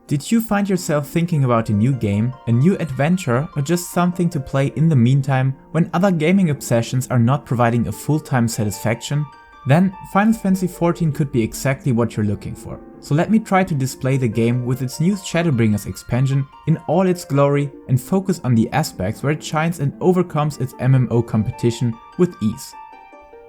Did you find yourself thinking about a new game, a new adventure, or just something to play in the meantime when other gaming obsessions are not providing a full-time satisfaction? Then Final Fantasy XIV could be exactly what you're looking for. So let me try to display the game with its new Shadowbringers expansion in all its glory and focus on the aspects where it shines and overcomes its MMO competition with ease.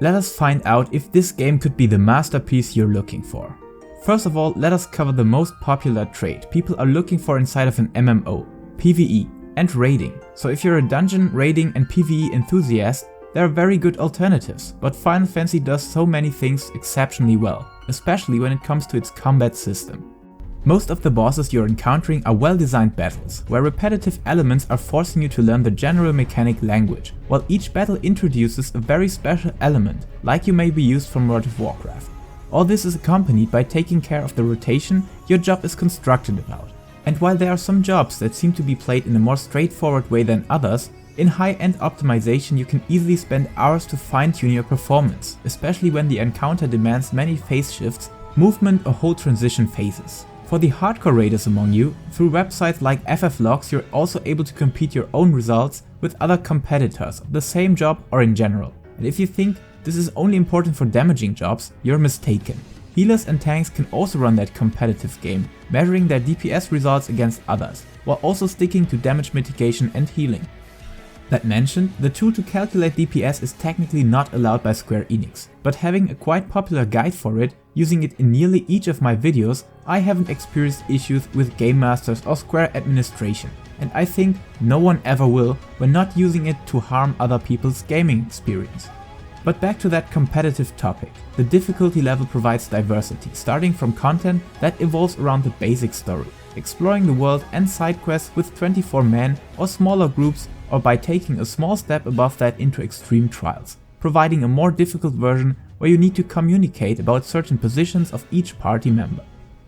Let us find out if this game could be the masterpiece you're looking for. First of all, let us cover the most popular trait people are looking for inside of an MMO, PvE and raiding. So if you're a dungeon, raiding and PvE enthusiast, there are very good alternatives, but Final Fantasy does so many things exceptionally well, especially when it comes to its combat system. Most of the bosses you're encountering are well-designed battles, where repetitive elements are forcing you to learn the general mechanic language, while each battle introduces a very special element, like you may be used from World of Warcraft. All this is accompanied by taking care of the rotation your job is constructed about. And while there are some jobs that seem to be played in a more straightforward way than others, in high-end optimization you can easily spend hours to fine-tune your performance, especially when the encounter demands many phase shifts, movement or whole transition phases. For the hardcore raiders among you, through websites like FFXIV you're also able to compete your own results with other competitors of the same job or in general. And if you think this is only important for damaging jobs, you're mistaken. Healers and tanks can also run that competitive game, measuring their DPS results against others, while also sticking to damage mitigation and healing. That mentioned, the tool to calculate DPS is technically not allowed by Square Enix, but having a quite popular guide for it, using it in nearly each of my videos, I haven't experienced issues with game masters or Square administration, and I think no one ever will when not using it to harm other people's gaming experience. But back to that competitive topic, the difficulty level provides diversity, starting from content that evolves around the basic story, exploring the world and side quests with 24-man or smaller groups, or by taking a small step above that into extreme trials, providing a more difficult version where you need to communicate about certain positions of each party member.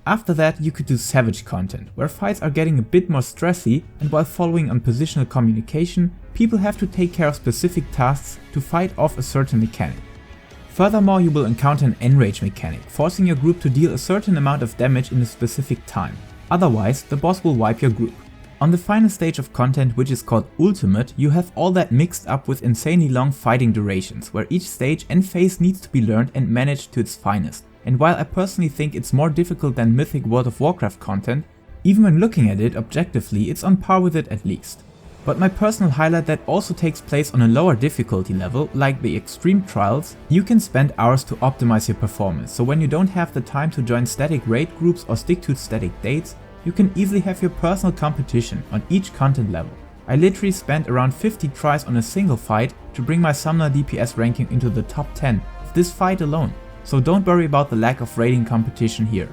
After that you could do savage content, where fights are getting a bit more stressy, and while following on positional communication, people have to take care of specific tasks to fight off a certain mechanic. Furthermore, you will encounter an enrage mechanic, forcing your group to deal a certain amount of damage in a specific time. Otherwise, the boss will wipe your group. On the final stage of content, which is called Ultimate, you have all that mixed up with insanely long fighting durations, where each stage and phase needs to be learned and managed to its finest. And while I personally think it's more difficult than Mythic World of Warcraft content, even when looking at it objectively, it's on par with it at least. But my personal highlight that also takes place on a lower difficulty level, like the extreme trials, you can spend hours to optimize your performance, so when you don't have the time to join static raid groups or stick to static dates, you can easily have your personal competition on each content level. I literally spent around 50 tries on a single fight to bring my summoner DPS ranking into the top 10 of this fight alone, so don't worry about the lack of raiding competition here.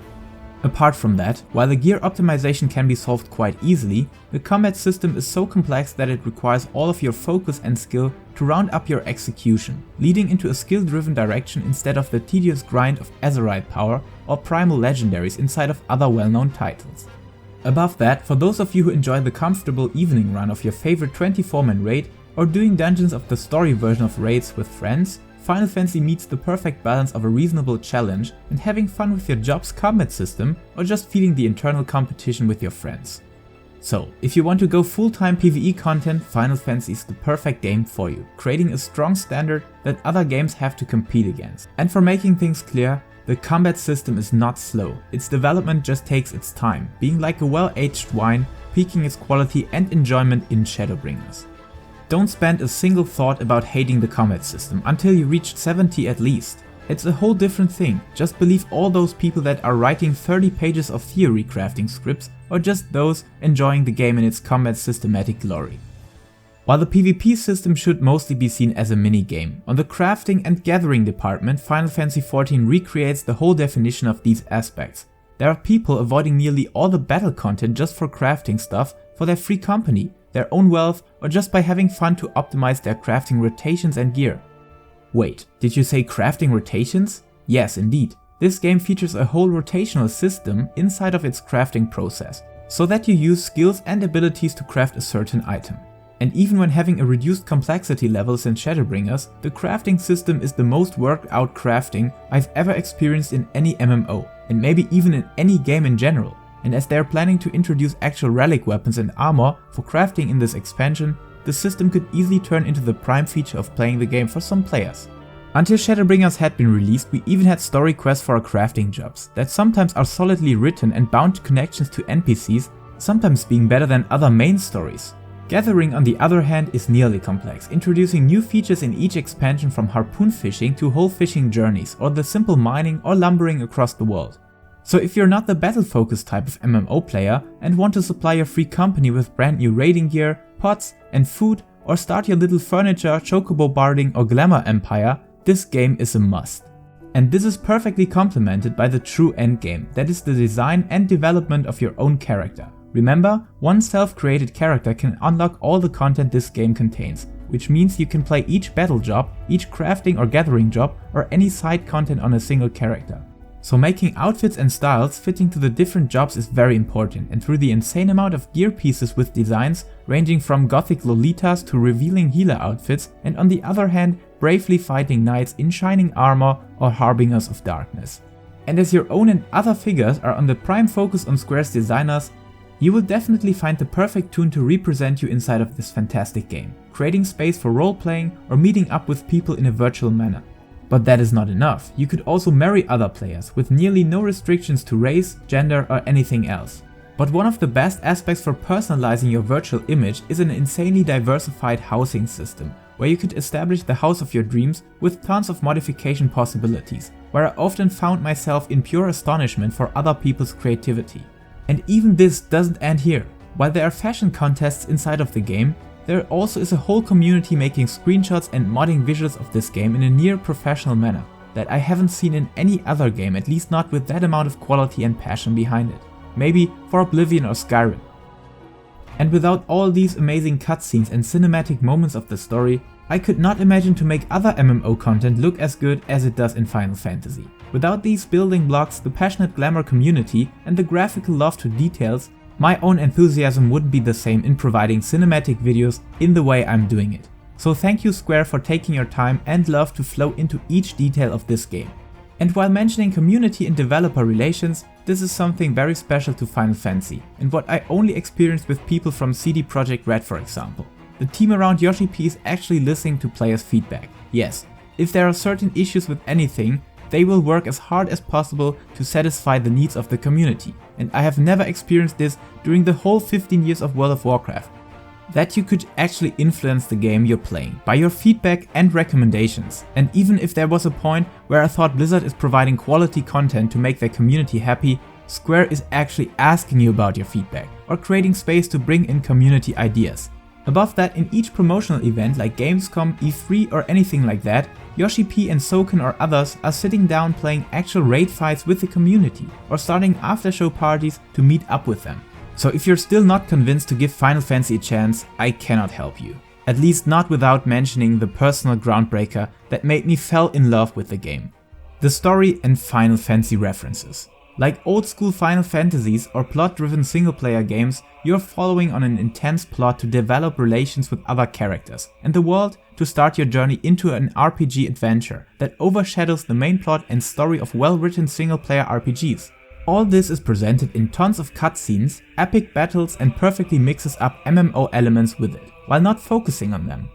Apart from that, while the gear optimization can be solved quite easily, the combat system is so complex that it requires all of your focus and skill to round up your execution, leading into a skill-driven direction instead of the tedious grind of Azerite power or primal legendaries inside of other well-known titles. Above that, for those of you who enjoy the comfortable evening run of your favorite 24-man raid or doing dungeons of the story version of raids with friends, Final Fantasy meets the perfect balance of a reasonable challenge and having fun with your job's combat system, or just feeling the internal competition with your friends. So, if you want to go full-time PvE content, Final Fantasy is the perfect game for you, creating a strong standard that other games have to compete against. And for making things clear, the combat system is not slow, its development just takes its time, being like a well-aged wine, peaking its quality and enjoyment in Shadowbringers. Don't spend a single thought about hating the combat system until you reach 70 at least. It's a whole different thing, just believe all those people that are writing 30 pages of theory crafting scripts, or just those enjoying the game in its combat systematic glory. While the PvP system should mostly be seen as a mini-game, on the crafting and gathering department Final Fantasy XIV recreates the whole definition of these aspects. There are people avoiding nearly all the battle content just for crafting stuff for their free company, their own wealth, or just by having fun to optimize their crafting rotations and gear. Wait, did you say crafting rotations? Yes, indeed. This game features a whole rotational system inside of its crafting process, so that you use skills and abilities to craft a certain item. And even when having a reduced complexity levels in Shadowbringers, the crafting system is the most worked out crafting I've ever experienced in any MMO, and maybe even in any game in general. and as they are planning to introduce actual relic weapons and armor for crafting in this expansion, the system could easily turn into the prime feature of playing the game for some players. Until Shadowbringers had been released, we even had story quests for our crafting jobs, that sometimes are solidly written and bound to connections to NPCs, sometimes being better than other main stories. Gathering, on the other hand, is nearly complex, introducing new features in each expansion, from harpoon fishing to whole fishing journeys, or the simple mining or lumbering across the world. So if you're not the battle-focused type of MMO player and want to supply your free company with brand new raiding gear, pots and food, or start your little furniture, chocobo barding or glamour empire, this game is a must. And this is perfectly complemented by the true endgame, that is the design and development of your own character. Remember, one self-created character can unlock all the content this game contains, which means you can play each battle job, each crafting or gathering job, or any side content on a single character. So making outfits and styles fitting to the different jobs is very important, and through the insane amount of gear pieces with designs ranging from gothic lolitas to revealing healer outfits, and on the other hand bravely fighting knights in shining armor or harbingers of darkness. And as your own and other figures are on the prime focus on Square's designers, you will definitely find the perfect tune to represent you inside of this fantastic game, creating space for role-playing or meeting up with people in a virtual manner. But that is not enough. You could also marry other players with nearly no restrictions to race, gender or anything else. But one of the best aspects for personalizing your virtual image is an insanely diversified housing system, where you could establish the house of your dreams with tons of modification possibilities, where I often found myself in pure astonishment for other people's creativity. And even this doesn't end here. While there are fashion contests inside of the game, there also is a whole community making screenshots and modding visuals of this game in a near professional manner that I haven't seen in any other game, at least not with that amount of quality and passion behind it. Maybe for Oblivion or Skyrim. And without all these amazing cutscenes and cinematic moments of the story, I could not imagine to make other MMO content look as good as it does in Final Fantasy. Without these building blocks, the passionate glamour community and the graphical love to details, my own enthusiasm wouldn't be the same in providing cinematic videos in the way I'm doing it. So thank you Square for taking your time and love to flow into each detail of this game. And while mentioning community and developer relations, this is something very special to Final Fantasy, and what I only experienced with people from CD Projekt Red, for example. The team around Yosh-P is actually listening to players' feedback. Yes, if there are certain issues with anything, they will work as hard as possible to satisfy the needs of the community, and I have never experienced this during the whole 15 years of World of Warcraft. That you could actually influence the game you're playing by your feedback and recommendations. And even if there was a point where I thought Blizzard is providing quality content to make their community happy, Square is actually asking you about your feedback or creating space to bring in community ideas. Above that, in each promotional event like Gamescom, E3 or anything like that, Yosh-P and Soken or others are sitting down playing actual raid fights with the community or starting after-show parties to meet up with them. So if you're still not convinced to give Final Fantasy a chance, I cannot help you. At least not without mentioning the personal groundbreaker that made me fall in love with the game. The story and Final Fantasy references. Like old school Final Fantasies or plot-driven single-player games, you're following on an intense plot to develop relations with other characters, and the world to start your journey into an RPG adventure that overshadows the main plot and story of well-written single-player RPGs. All this is presented in tons of cutscenes, epic battles and perfectly mixes up MMO elements with it, while not focusing on them.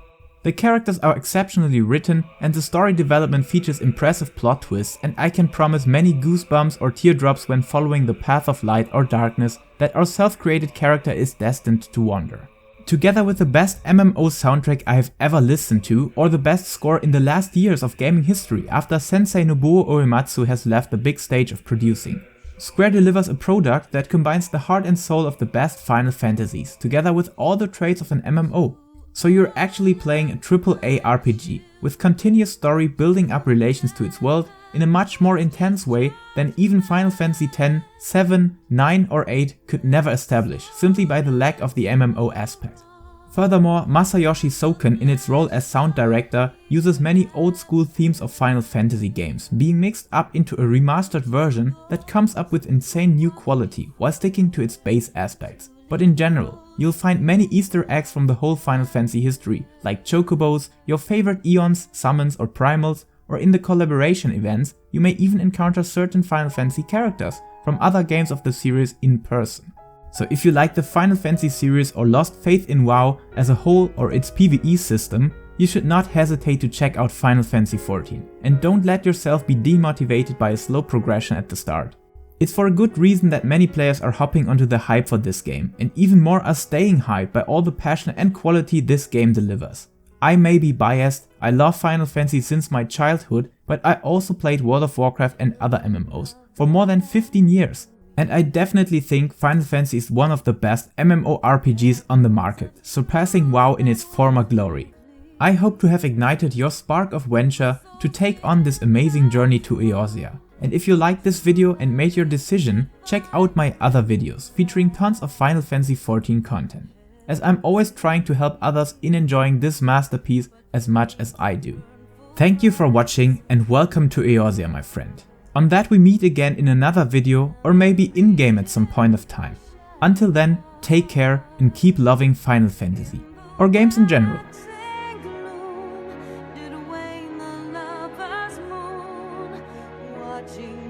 The characters are exceptionally written and the story development features impressive plot twists, and I can promise many goosebumps or teardrops when following the path of light or darkness that our self-created character is destined to wander. Together with the best MMO soundtrack I have ever listened to, or the best score in the last years of gaming history after sensei Nobuo Uematsu has left the big stage of producing. Square delivers a product that combines the heart and soul of the best Final Fantasies, together with all the traits of an MMO. So you're actually playing a AAA RPG, with continuous story building up relations to its world in a much more intense way than even Final Fantasy X, 7, 9 or 8 could never establish, simply by the lack of the MMO aspect. Furthermore, Masayoshi Soken in its role as sound director uses many old school themes of Final Fantasy games, being mixed up into a remastered version that comes up with insane new quality while sticking to its base aspects. But in general, you'll find many Easter eggs from the whole Final Fantasy history, like chocobos, your favorite eons, summons or primals, or in the collaboration events, you may even encounter certain Final Fantasy characters from other games of the series in person. So if you like the Final Fantasy series or lost faith in WoW as a whole or its PvE system, you should not hesitate to check out Final Fantasy XIV, and don't let yourself be demotivated by a slow progression at the start. It's for a good reason that many players are hopping onto the hype for this game, and even more are staying hyped by all the passion and quality this game delivers. I may be biased, I love Final Fantasy since my childhood, but I also played World of Warcraft and other MMOs for more than 15 years. And I definitely think Final Fantasy is one of the best MMORPGs on the market, surpassing WoW in its former glory. I hope to have ignited your spark of venture to take on this amazing journey to Eorzea. And if you liked this video and made your decision, check out my other videos featuring tons of Final Fantasy XIV content, as I'm always trying to help others in enjoying this masterpiece as much as I do. Thank you for watching and welcome to Eorzea, my friend. On that we meet again in another video or maybe in-game at some point of time. Until then, take care and keep loving Final Fantasy, or games in general. Watching